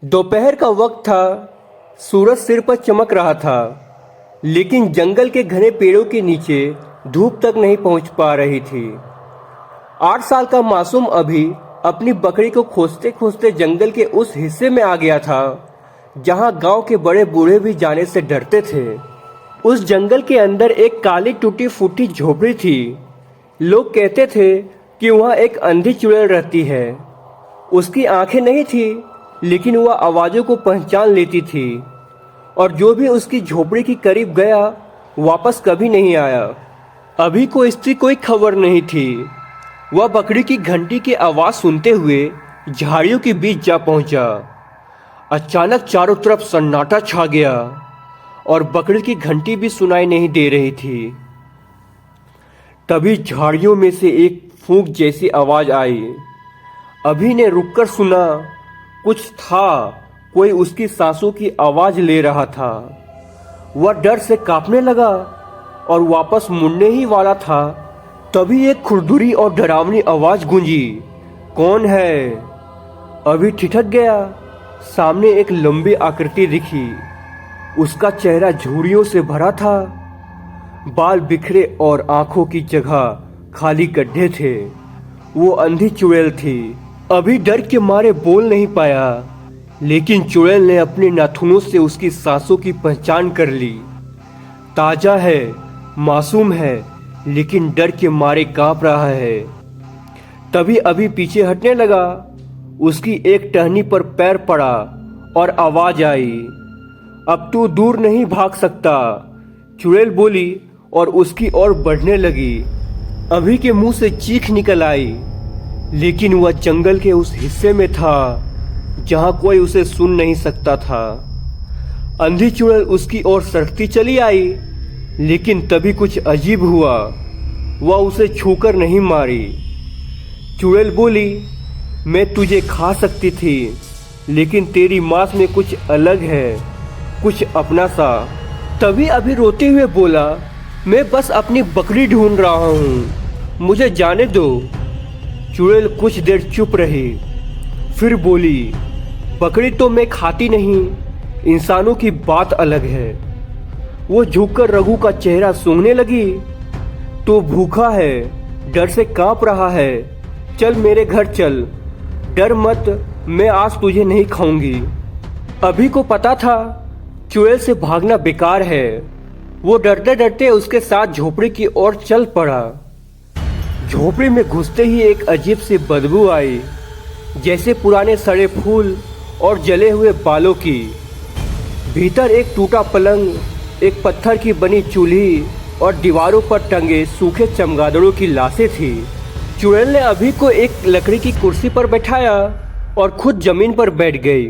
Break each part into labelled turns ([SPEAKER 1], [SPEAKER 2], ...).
[SPEAKER 1] दोपहर का वक्त था। सूरज सिर पर चमक रहा था, लेकिन जंगल के घने पेड़ों के नीचे धूप तक नहीं पहुंच पा रही थी। 8 साल का मासूम अभी अपनी बकरी को खोजते खोजते जंगल के उस हिस्से में आ गया था जहां गांव के बड़े बूढ़े भी जाने से डरते थे। उस जंगल के अंदर एक काली टूटी फूटी झोपड़ी थी। लोग कहते थे कि वहां एक अंधी चुड़ैल रहती है। उसकी आंखें नहीं थी, लेकिन वह आवाज़ों को पहचान लेती थी, और जो भी उसकी झोपड़ी के करीब गया वापस कभी नहीं आया। अभी को इसकी कोई खबर नहीं थी। वह बकरी की घंटी की आवाज़ सुनते हुए झाड़ियों के बीच जा पहुंचा। अचानक चारों तरफ सन्नाटा छा गया और बकरी की घंटी भी सुनाई नहीं दे रही थी। तभी झाड़ियों में से एक फूंक जैसी आवाज़ आई। अभी ने रुककर सुना। कुछ था, कोई उसकी सांसों की आवाज ले रहा था। वह डर से कांपने लगा और वापस मुड़ने ही वाला था, तभी एक खुरदुरी और डरावनी आवाज गूंजी। कौन है? अभी ठिठक गया। सामने एक लंबी आकृति दिखी। उसका चेहरा झुर्रियों से भरा था, बाल बिखरे और आंखों की जगह खाली गड्ढे थे। वो अंधी चुड़ैल थी। अभी डर के मारे बोल नहीं पाया, लेकिन चुड़ैल ने अपने नाखूनों से उसकी सांसों की पहचान कर ली। ताजा है, मासूम है, लेकिन डर के मारे कांप रहा है। तभी अभी पीछे हटने लगा। उसकी एक टहनी पर पैर पड़ा और आवाज आई, अब तू दूर नहीं भाग सकता। चुड़ैल बोली और उसकी ओर बढ़ने लगी। अभी के मुंह से चीख निकल आई, लेकिन वह जंगल के उस हिस्से में था जहां कोई उसे सुन नहीं सकता था। अंधी चुड़ैल उसकी ओर सरकती चली आई, लेकिन तभी कुछ अजीब हुआ। वह उसे छूकर नहीं मारी। चुड़ैल बोली, मैं तुझे खा सकती थी, लेकिन तेरी मांस में कुछ अलग है, कुछ अपना सा। तभी अभी रोते हुए बोला, मैं बस अपनी बकरी ढूंढ रहा हूँ, मुझे जाने दो। चुड़ैल कुछ देर चुप रही, फिर बोली, बकरी तो मैं खाती नहीं, इंसानों की बात अलग है। वो झुककर रघु का चेहरा सूंघने लगी। तो भूखा है, डर से कांप रहा है, चल मेरे घर चल, डर मत, मैं आज तुझे नहीं खाऊंगी। अभी को पता था चुड़ैल से भागना बेकार है। वो डरते डरते उसके साथ झोपड़ी की ओर चल पड़ा। झोपड़ी में घुसते ही एक अजीब सी बदबू आई, जैसे पुराने सड़े फूल और जले हुए बालों की। भीतर एक टूटा पलंग, एक पत्थर की बनी चूल्ही और दीवारों पर टंगे सूखे चमगादड़ों की लाशें थी। चुड़ैल ने अभी को एक लकड़ी की कुर्सी पर बैठाया और खुद जमीन पर बैठ गई।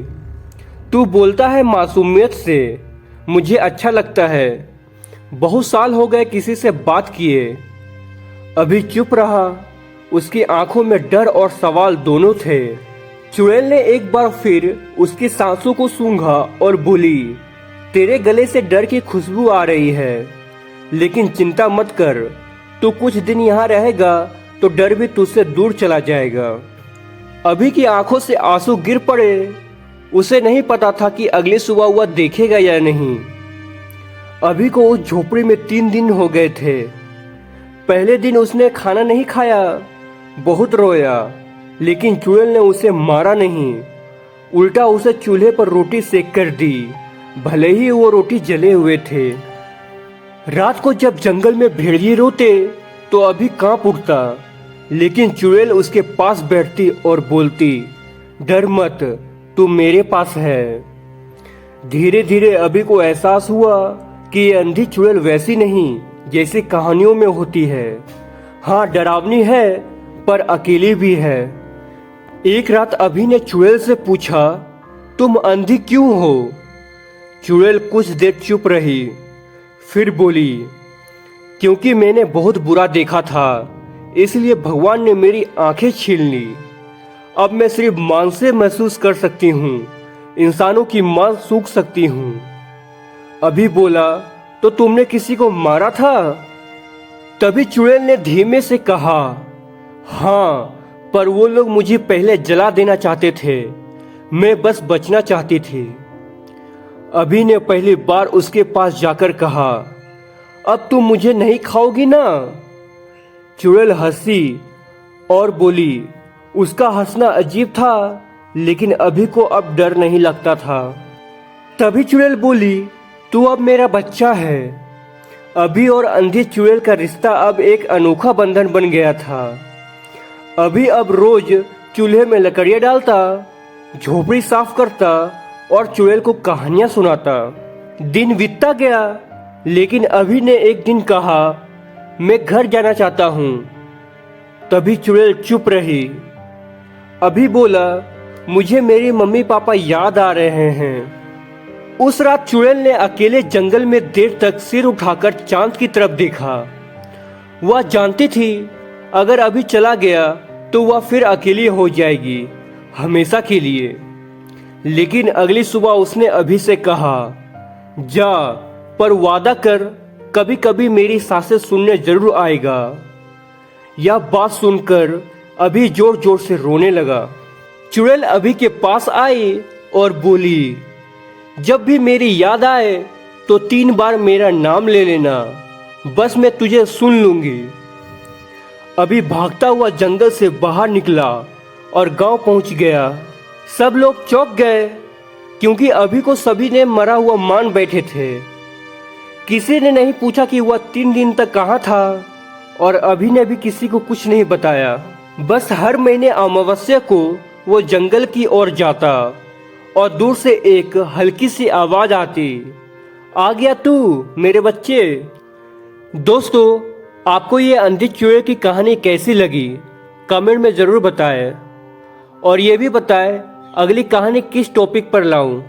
[SPEAKER 1] तू बोलता है मासूमियत से, मुझे अच्छा लगता है। बहुत साल हो गए किसी से बात किए। अभी चुप रहा। उसकी आंखों में डर और सवाल दोनों थे। चुड़ैल ने एक बार फिर उसकी सांसों को सूंघा और बोली, तेरे गले से डर की खुशबू आ रही है, लेकिन चिंता मत कर, तू कुछ दिन यहाँ रहेगा तो डर भी तुझसे दूर चला जाएगा। अभी की आंखों से आंसू गिर पड़े। उसे नहीं पता था कि अगली सुबह वह देखेगा या नहीं। अभी को उस झोपड़ी में 3 दिन हो गए थे। पहले दिन उसने खाना नहीं खाया, बहुत रोया, लेकिन चुड़ैल ने उसे मारा नहीं, उल्टा उसे चूल्हे पर रोटी सेक कर दी, भले ही वो रोटी जले हुए थे। रात को जब जंगल में भेड़िए रोते तो अभी कांप उठता, लेकिन चुड़ैल उसके पास बैठती और बोलती, डर मत, तू मेरे पास है। धीरे धीरे अभी को एहसास हुआ कि ये अंधी चुड़ैल वैसी नहीं जैसी कहानियों में होती है। हाँ, डरावनी है, पर अकेली भी है। एक रात अभी ने चुड़ैल से पूछा, तुम अंधी क्यों हो? चुड़ैल कुछ देर चुप रही, फिर बोली, क्योंकि मैंने बहुत बुरा देखा था, इसलिए भगवान ने मेरी आंखें छीन ली। अब मैं सिर्फ मांस से महसूस कर सकती हूँ, इंसानों की मांस सूख सकती हूँ। अभी बोला, तो तुमने किसी को मारा था? तभी चुड़ैल ने धीमे से कहा, हाँ, पर वो लोग मुझे पहले जला देना चाहते थे। मैं बस बचना चाहती थी। अभी ने पहली बार उसके पास जाकर कहा, अब तुम मुझे नहीं खाओगी ना? चुड़ैल हंसी और बोली। उसका हंसना अजीब था, लेकिन अभी को अब डर नहीं लगता था। तभी चुड़ैल बोली, तू अब मेरा बच्चा है। अभी और अंधी चुड़ैल का रिश्ता अब एक अनोखा बंधन बन गया था। अभी अब रोज चूल्हे में लकड़ियाँ डालता, झोपड़ी साफ करता और चुड़ैल को कहानियां सुनाता। दिन बीतता गया, लेकिन अभी ने एक दिन कहा, मैं घर जाना चाहता हूँ। तभी चुड़ैल चुप रही। अभी बोला, मुझे मेरी मम्मी पापा याद आ रहे हैं। उस रात चुड़ैल ने अकेले जंगल में देर तक सिर उठाकर चांद की तरफ देखा। वह जानती थी अगर अभी चला गया तो वह फिर अकेली हो जाएगी, हमेशा के लिए। लेकिन अगली सुबह उसने अभी से कहा, जा, पर वादा कर कभी कभी मेरी सांसें सुनने जरूर आएगा। यह बात सुनकर अभी जोर जोर से रोने लगा। चुड़ैल अभी के पास आई और बोली, जब भी मेरी याद आए तो 3 बार मेरा नाम ले लेना, बस मैं तुझे सुन लूंगी। अभी भागता हुआ जंगल से बाहर निकला और गांव पहुंच गया। सब लोग चौंक गए, क्योंकि अभी को सभी ने मरा हुआ मान बैठे थे। किसी ने नहीं पूछा कि वह 3 दिन तक कहाँ था, और अभी ने भी किसी को कुछ नहीं बताया। बस हर महीने अमावस्या को वो जंगल की ओर जाता और दूर से एक हल्की सी आवाज आती, आ गया तू मेरे बच्चे। दोस्तों, आपको ये अंधी चूहे की कहानी कैसी लगी कमेंट में ज़रूर बताएं, और ये भी बताएं अगली कहानी किस टॉपिक पर लाऊं।